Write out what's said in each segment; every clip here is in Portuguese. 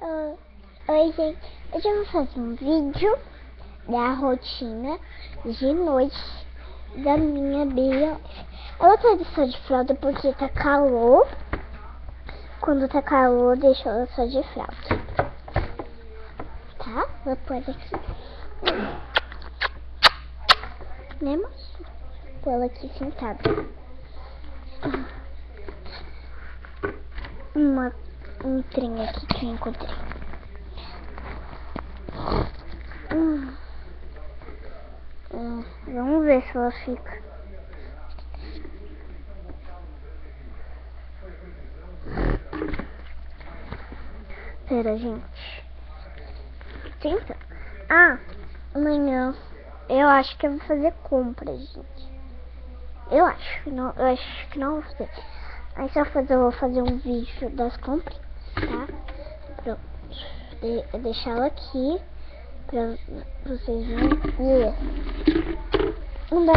Oi, gente. Hoje eu vou fazer um vídeo da rotina de noite da minha Bia. Ela tá só de fralda porque tá calor. Quando tá calor, deixa ela só de fralda. Tá? Vou pôr aqui. Né, moço? Pôr ela aqui sentada. Um trem aqui que eu encontrei. Vamos ver se ela fica. Pera, gente. Tenta. Amanhã eu acho que eu vou fazer compras, gente. Eu acho que não vou fazer. Aí eu vou fazer um vídeo das compras, tá? Pronto. Deixar ela aqui pra vocês verem. Não dá.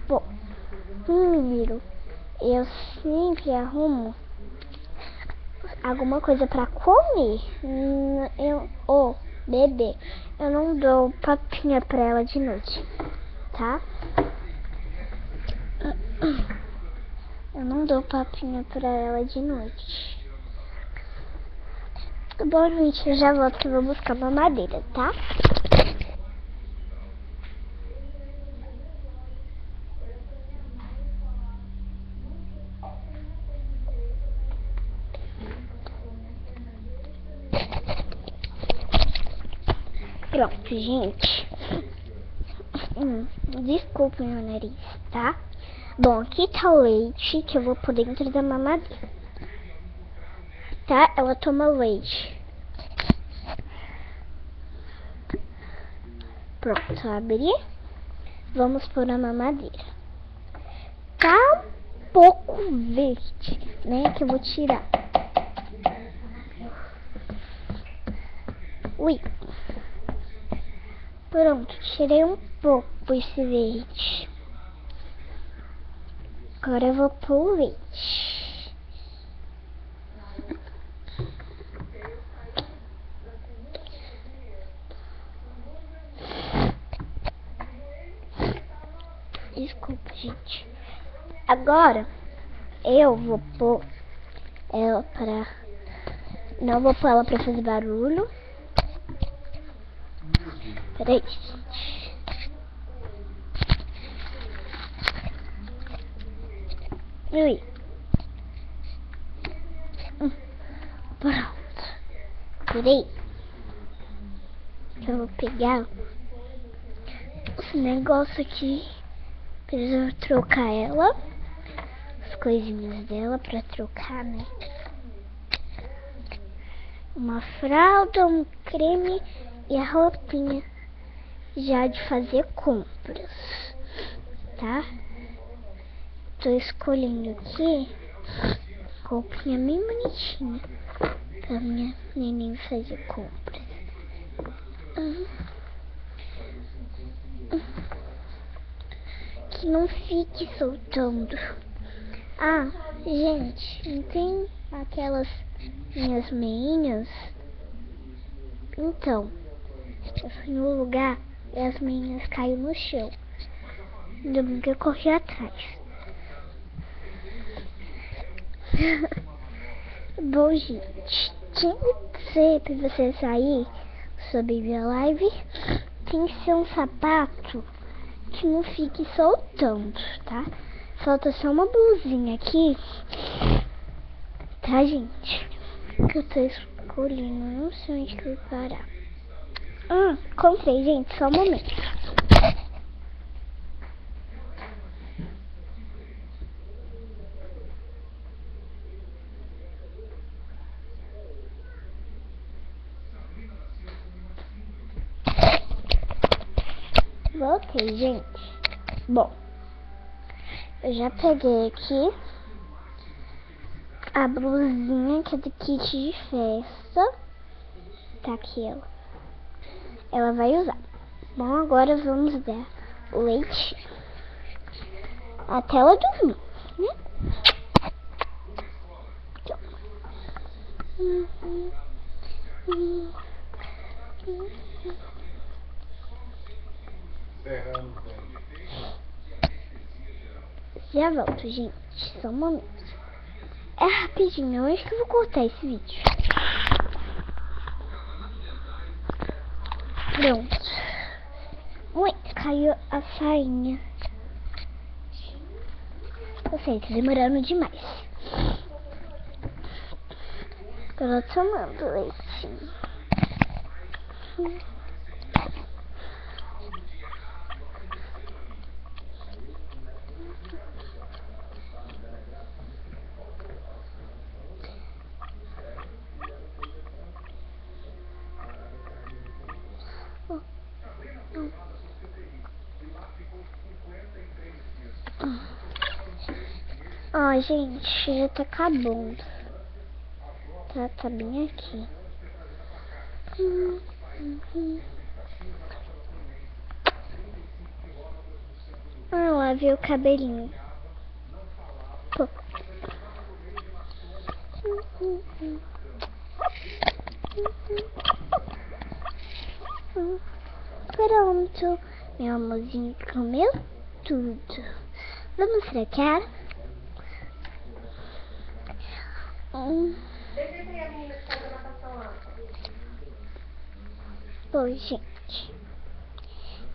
Bom, primeiro eu sempre arrumo alguma coisa pra comer. Bebê, eu não dou papinha pra ela de noite, tá? Eu não dou papinha pra ela de noite. Bom, gente, eu já volto que eu vou buscar uma madeira, tá? Pronto, gente. Desculpa meu nariz, tá? Bom, aqui tá o leite que eu vou pôr dentro da mamadeira. Tá? Ela toma leite. Pronto, abri. Vamos pôr a mamadeira. Tá um pouco verde, né? Que eu vou tirar. Ui. Pronto, tirei um pouco esse verde. Agora eu vou pôr o leite. Desculpa, gente. Agora eu vou pôr ela pra... Não vou pôr ela pra fazer barulho. Peraí, gente. Ui. Pronto. Peraí. Eu vou pegar esse negócio aqui. Preciso trocar ela. As coisinhas dela pra trocar, né? Uma fralda, um creme e a roupinha já de fazer compras, tá? Tô escolhendo aqui roupinha bem bonitinha pra minha neném fazer compras. Que não fique soltando. Gente, não tem aquelas minhas meinhas? Então, eu fui no lugar e as meinhas caíram no chão. Ainda bem que eu corri atrás. Bom, gente, tinha que ser pra você sair sua baby live, tem que ser um sapato que não fique soltando, tá? Falta só uma blusinha aqui, tá, gente? Que eu tô escolhendo, não sei onde que eu vou parar. Comprei, gente, só um momento. Ok, gente. Bom, eu já peguei aqui a blusinha que é do kit de festa. Tá aqui ela. Ela vai usar. Bom, agora vamos dar o leite até ela dormir, né? Já volto, gente. Só um momento. É rapidinho. Eu acho que eu vou cortar esse vídeo. Pronto. Ui, caiu a farinha. Vocês demoraram demais. Agora tomando leite. Ó, gente, já tá acabando. Tá bem aqui. Ah, lavei o cabelinho. Pô. Pronto. Meu amorzinho comeu tudo. Vamos trocar? Bom, gente,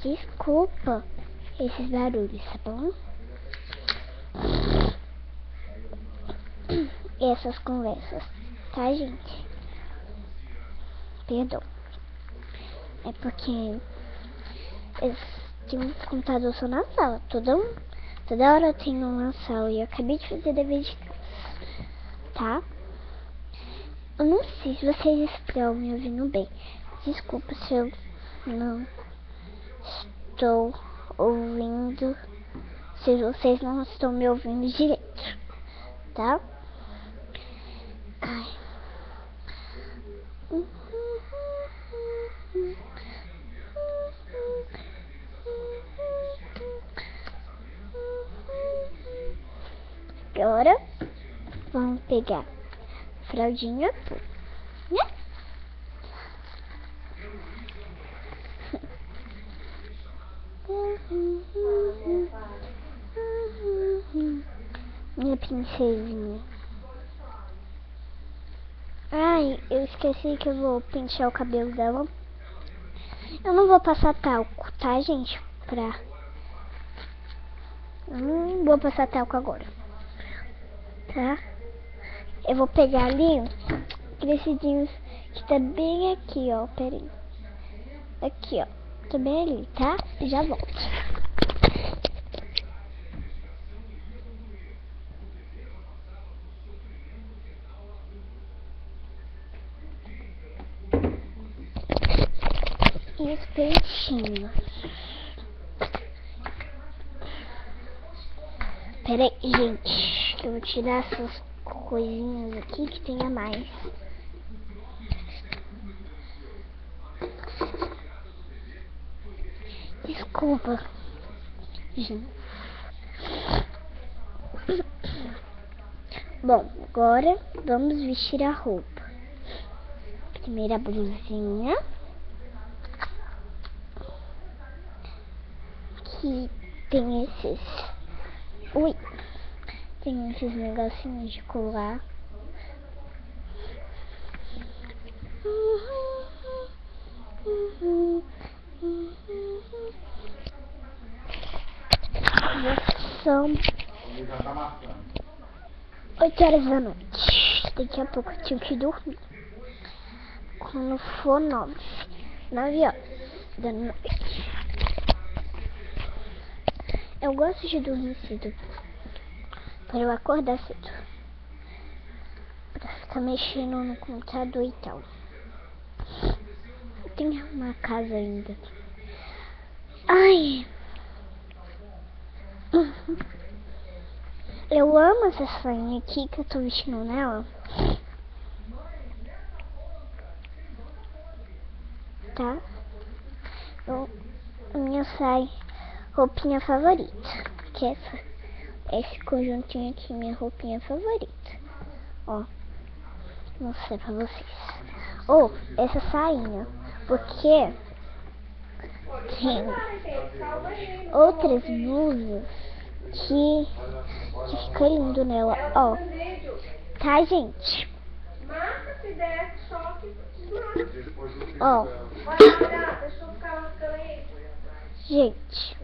desculpa esses barulhos, tá bom? E essas conversas, tá, gente? Perdão. É porque tem um computador só na sala. Toda hora eu tenho uma sala e eu acabei de fazer dever de casa, tá? Eu não sei se vocês estão me ouvindo bem. Desculpa se eu não estou ouvindo, se vocês não estão me ouvindo direito, tá? Ai. Agora vamos pegar a fraldinha, né? Minha princesinha. Ai, eu esqueci que eu vou pentear o cabelo dela. Eu não vou passar talco, tá, gente? Eu não vou passar talco agora, tá? Eu vou pegar ali crescidinhos que tá bem aqui, ó. Pera aí. Aqui, ó. Tá bem ali, tá? Já volto. E os peitinhos. Pera aí, gente. Eu vou tirar essas coisinhas aqui que tenha mais. Desculpa, gente. Bom, agora vamos vestir a roupa. Primeira blusinha. Que tem esses... Ui! Tem esses negocinhos de colar. Já são 8 horas da noite. Daqui a pouco eu tenho que dormir. Quando for 9 horas da noite. Eu gosto de dormir cedo, para eu acordar cedo, pra ficar mexendo no computador e tal. Eu tenho que arrumar a casa ainda. Ai! Eu amo essa sainha aqui que eu tô vestindo nela. Tá? Minha roupinha favorita. Que esse conjuntinho aqui, minha roupinha favorita. Ó. mostrar pra vocês. Ou essa sainha, porque tem outras blusas que fica lindo nela, ó. Tá, gente? Ó. Gente,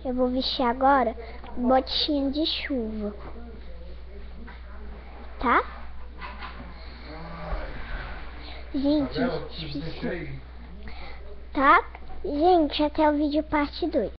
eu vou vestir agora botinha de chuva, tá? Gente, tá? Gente, até o vídeo parte 2.